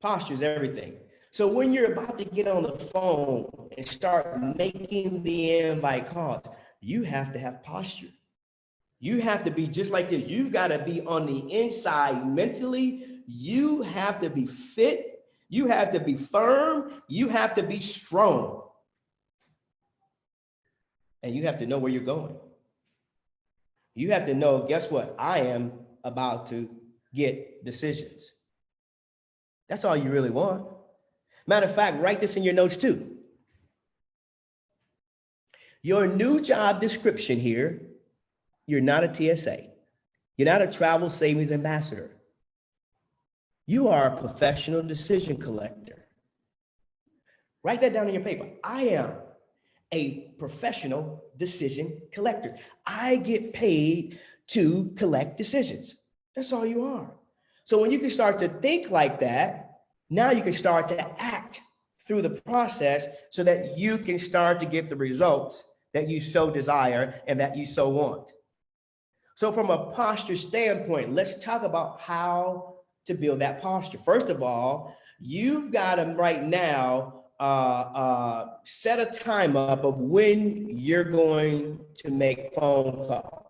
Posture is everything. So when you're about to get on the phone and start making the invite calls, you have to have posture. You have to be just like this. You got to be on the inside mentally. You have to be fit. You have to be firm. You have to be strong. And you have to know where you're going. You have to know, guess what? I am about to get decisions. That's all you really want. Matter of fact, write this in your notes too. Your new job description here, you're not a TSA. You're not a travel savings ambassador. You are a professional decision collector. Write that down on your paper. I am a professional decision collector. I get paid to collect decisions. That's all you are. So when you can start to think like that, now you can start to act through the process so that you can start to get the results that you so desire and that you so want. So from a posture standpoint, let's talk about how to build that posture. First of all, you've got to right now set a time up of when you're going to make phone calls.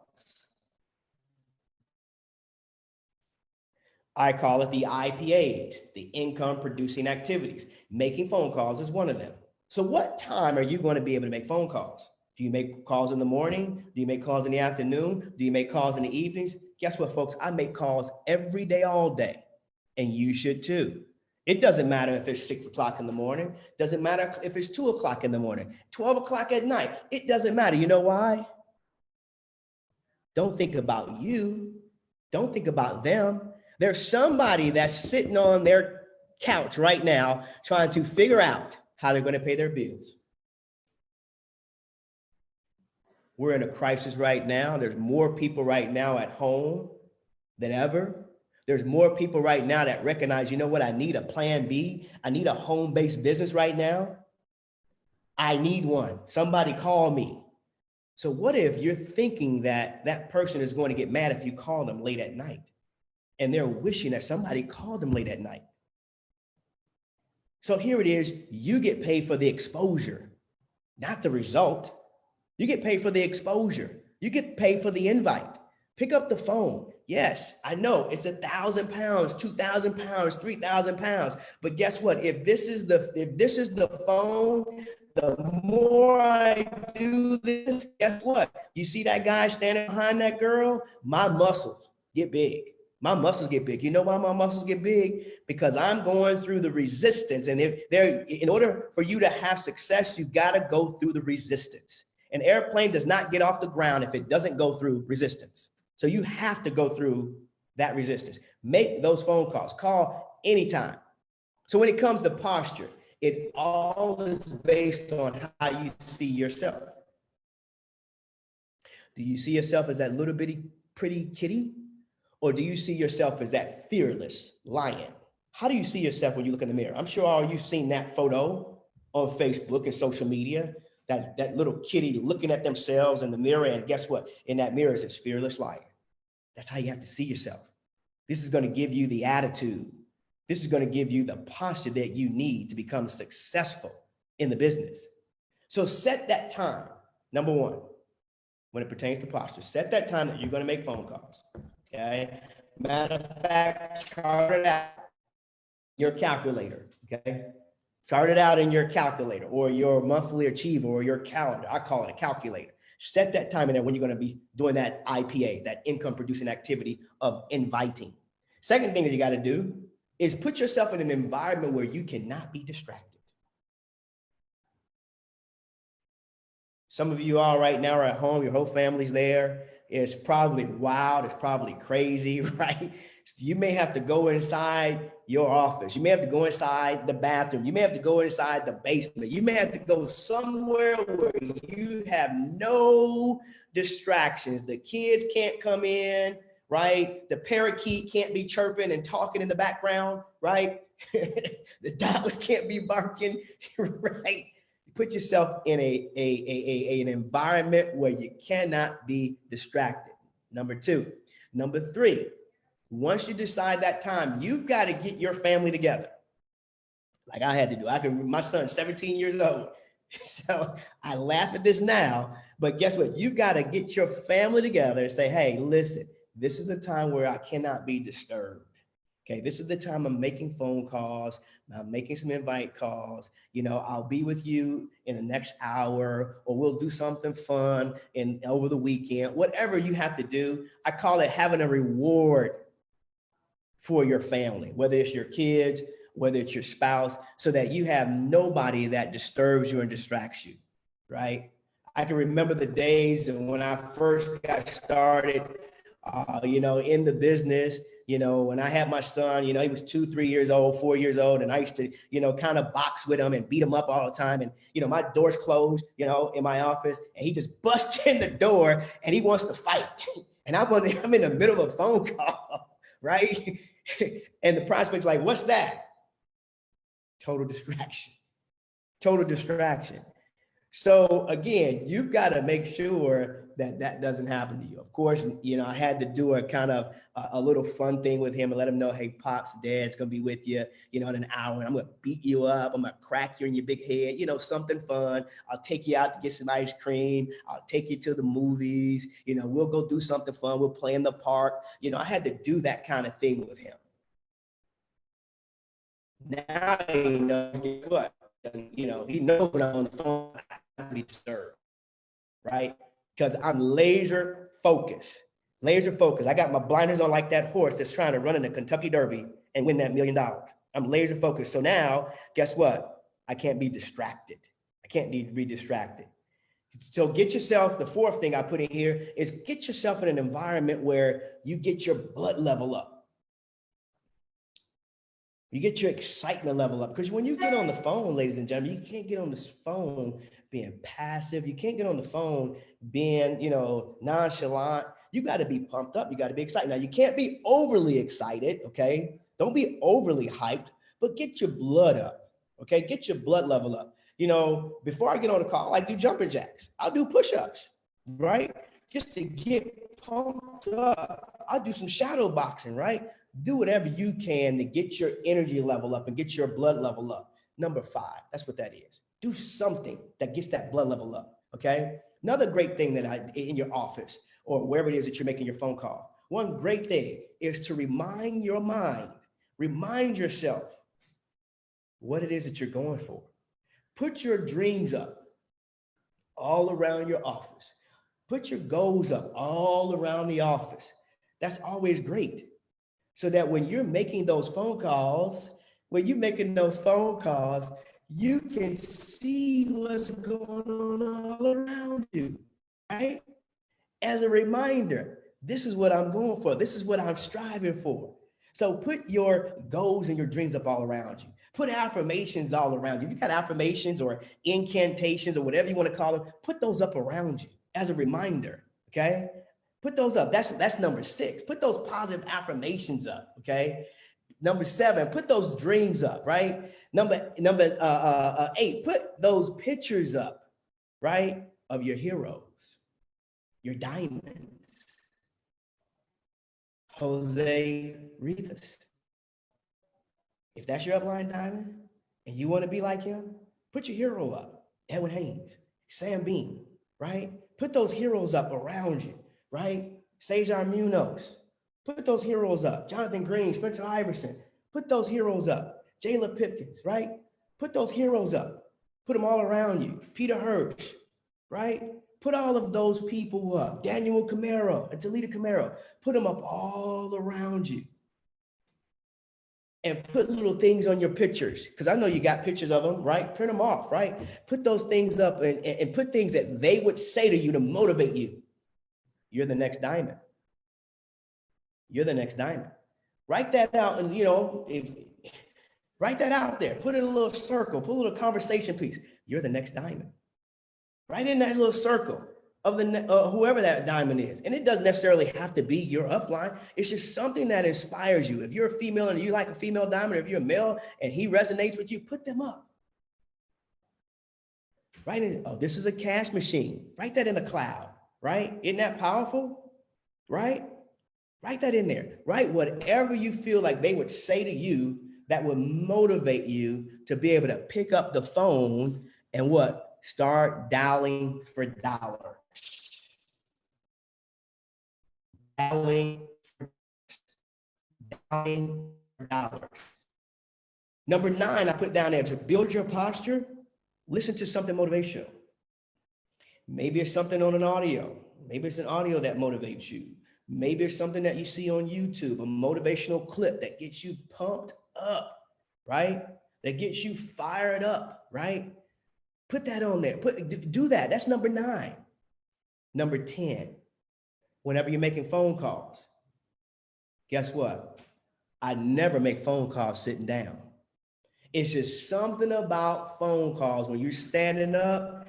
I call it the IPAs, the income producing activities. Making phone calls is one of them. So what time are you going to be able to make phone calls? Do you make calls in the morning? Do you make calls in the afternoon? Do you make calls in the evenings? Guess what, folks? I make calls every day, all day. And you should too. It doesn't matter if it's 6 o'clock in the morning. Doesn't matter if it's 2 o'clock in the morning, 12 o'clock at night. It doesn't matter. You know why? Don't think about you. Don't think about them. There's somebody that's sitting on their couch right now trying to figure out how they're going to pay their bills. We're in a crisis right now. There's more people right now at home than ever. There's more people right now that recognize, you know what, I need a plan B. I need a home-based business right now. I need one. Somebody call me. So what if you're thinking that that person is going to get mad if you call them late at night? And they're wishing that somebody called them late at night. So here it is, you get paid for the exposure, not the result. You get paid for the exposure. You get paid for the invite. Pick up the phone. Yes, I know it's 1,000 pounds, 2,000 pounds, 3,000 pounds. But guess what? If this is the phone, the more I do this, guess what? You see that guy standing behind that girl? My muscles get big. My muscles get big. You know why my muscles get big? Because I'm going through the resistance. And in order for you to have success, you got to go through the resistance. An airplane does not get off the ground if it doesn't go through resistance. So you have to go through that resistance. Make those phone calls. Call anytime. So when it comes to posture, it all is based on how you see yourself. Do you see yourself as that little bitty pretty kitty? Or do you see yourself as that fearless lion? How do you see yourself when you look in the mirror? I'm sure all you've seen that photo on Facebook and social media, that little kitty looking at themselves in the mirror. And guess what? In that mirror is this fearless lion. That's how you have to see yourself. This is going to give you the attitude. This is going to give you the posture that you need to become successful in the business. So set that time, number one, when it pertains to posture, set that time that you're going to make phone calls. Okay. Matter of fact, chart it out your calculator. Okay. Chart it out in your calculator or your monthly achiever or your calendar. I call it a calculator. Set that time in there when you're going to be doing that IPA, that income producing activity of inviting. Second thing that you got to do is put yourself in an environment where you cannot be distracted. Some of you all right now are at home, your whole family's there. It's probably wild. It's probably crazy, right? You may have to go inside your office. You may have to go inside the bathroom. You may have to go inside the basement. You may have to go somewhere where you have no distractions. The kids can't come in, right? The parakeet can't be chirping and talking in the background, right? The dogs can't be barking, right? Put yourself in an environment where you cannot be distracted. Number two. Number three, once you decide that time, you've got to get your family together. Like I had to do. My son's 17 years old. So I laugh at this now, but guess what? You've got to get your family together and say, hey, listen, this is the time where I cannot be disturbed. Okay, this is the time I'm making phone calls, I'm making some invite calls. I'll be with you in the next hour, or we'll do something fun over the weekend, whatever you have to do. I call it having a reward for your family, whether it's your kids, whether it's your spouse, so that you have nobody that disturbs you and distracts you, right? I can remember the days when I first got started, in the business, when I had my son, he was 2, 3 years old, 4 years old. And I used to, kind of box with him and beat him up all the time. And, my door's closed, in my office, and he just busts in the door and he wants to fight. And I'm in the middle of a phone call, right? And the prospect's like, what's that? Total distraction. So again, you've got to make sure that doesn't happen to you. Of course, I had to do a kind of a little fun thing with him and let him know, hey, Pops, Dad's going to be with you, in an hour. And I'm going to beat you up. I'm going to crack you in your big head, something fun. I'll take you out to get some ice cream. I'll take you to the movies. We'll go do something fun. We'll play in the park. I had to do that kind of thing with him. Now he knows, guess what? He knows when I'm on the phone, I have to be disturbed, right? Because I'm laser focused. I got my blinders on like that horse that's trying to run in the Kentucky Derby and win that $1 million. I'm laser focused. So now, guess what? I can't be distracted. So get yourself, the fourth thing I put in here is get yourself in an environment where you get your blood level up. You get your excitement level up, because when you get on the phone, ladies and gentlemen, you can't get on this phone being passive. You can't get on the phone being, nonchalant. You got to be pumped up. You got to be excited. Now, you can't be overly excited, okay? Don't be overly hyped, but get your blood up, okay? Get your blood level up. Before I get on the call, I do jumping jacks. I'll do push-ups, right? Just to get pumped up. I'll do some shadow boxing, right? Do whatever you can to get your energy level up and get your blood level up. Number 5, that's what that is. Do something that gets that blood level up, okay? Another great thing in your office or wherever it is that you're making your phone call, one great thing is to remind yourself what it is that you're going for. Put your dreams up all around your office. Put your goals up all around the office. That's always great. So that when you're making those phone calls, you can see what's going on all around you, right? As a reminder, this is what I'm going for. This is what I'm striving for. So put your goals and your dreams up all around you. Put affirmations all around you. If you got affirmations or incantations or whatever you want to call them, put those up around you as a reminder, okay? Put those up. That's number 6. Put those positive affirmations up, okay? Number 7, put those dreams up, right? Number 8, put those pictures up, right, of your heroes, your diamonds. Jose Rivas. If that's your upline diamond and you want to be like him, put your hero up. Edwin Haynes, Sam Bean, right? Put those heroes up around you. Right? Cesar Munoz, put those heroes up. Jonathan Green, Spencer Iverson, put those heroes up. Jayla Pipkins, right? Put those heroes up. Put them all around you. Peter Hirsch, right? Put all of those people up. Daniel Camaro and Talita Camaro, put them up all around you. And put little things on your pictures, because I know you got pictures of them, right? Print them off, right? Put those things up and put things that they would say to you to motivate you. You're the next diamond. You're the next diamond. Write that out and, write that out there. Put it in a little circle. Put a little conversation piece. You're the next diamond. Right in that little circle of whoever that diamond is. And it doesn't necessarily have to be your upline. It's just something that inspires you. If you're a female and you like a female diamond, or if you're a male and he resonates with you, put them up. Right? This is a cash machine. Write that in a cloud. Right? Isn't that powerful? Right? Write that in there. Right? Whatever you feel like they would say to you that will motivate you to be able to pick up the phone and what? Start dialing for dollars. Dialing for dollars. Number 9, I put down there to build your posture, listen to something motivational. Maybe it's something on an audio. Maybe it's an audio that motivates you. Maybe it's something that you see on YouTube, a motivational clip that gets you pumped up, right? That gets you fired up, right? Put that on there. Do that. That's number 9. Number 10, whenever you're making phone calls, guess what? I never make phone calls sitting down. It's just something about phone calls. When you're standing up,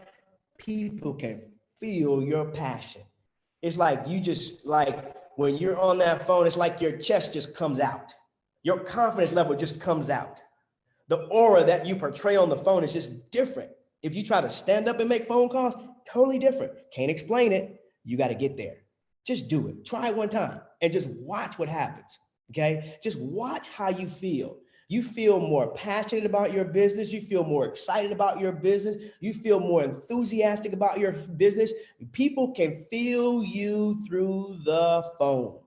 people can feel your passion. It's like you just, like when you're on that phone, it's like your chest just comes out. Your confidence level just comes out. The aura that you portray on the phone is just different. If you try to stand up and make phone calls, totally different. Can't explain it. You got to get there. Just do it. Try it one time and just watch what happens. Okay? Just watch how you feel. You feel more passionate about your business. You feel more excited about your business. You feel more enthusiastic about your business. People can feel you through the phone.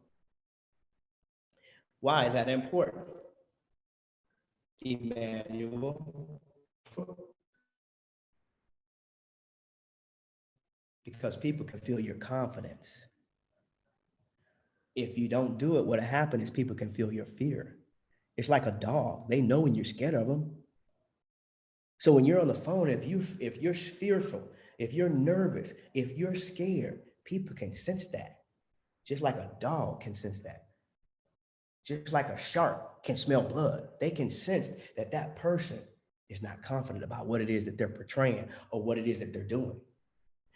Why is that important? Emmanuel. Because people can feel your confidence. If you don't do it, what'll happen is people can feel your fear. It's like a dog. They know when you're scared of them. So when you're on the phone, if you're fearful, if you're nervous, if you're scared, people can sense that. Just like a dog can sense that. Just like a shark can smell blood. They can sense that that person is not confident about what it is that they're portraying or what it is that they're doing.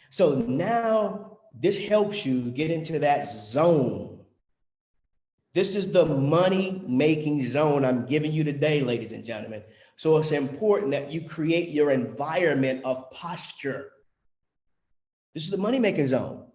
So now this helps you get into that zone. This is the money-making zone I'm giving you today, ladies and gentlemen. So it's important that you create your environment of posture. This is the money-making zone.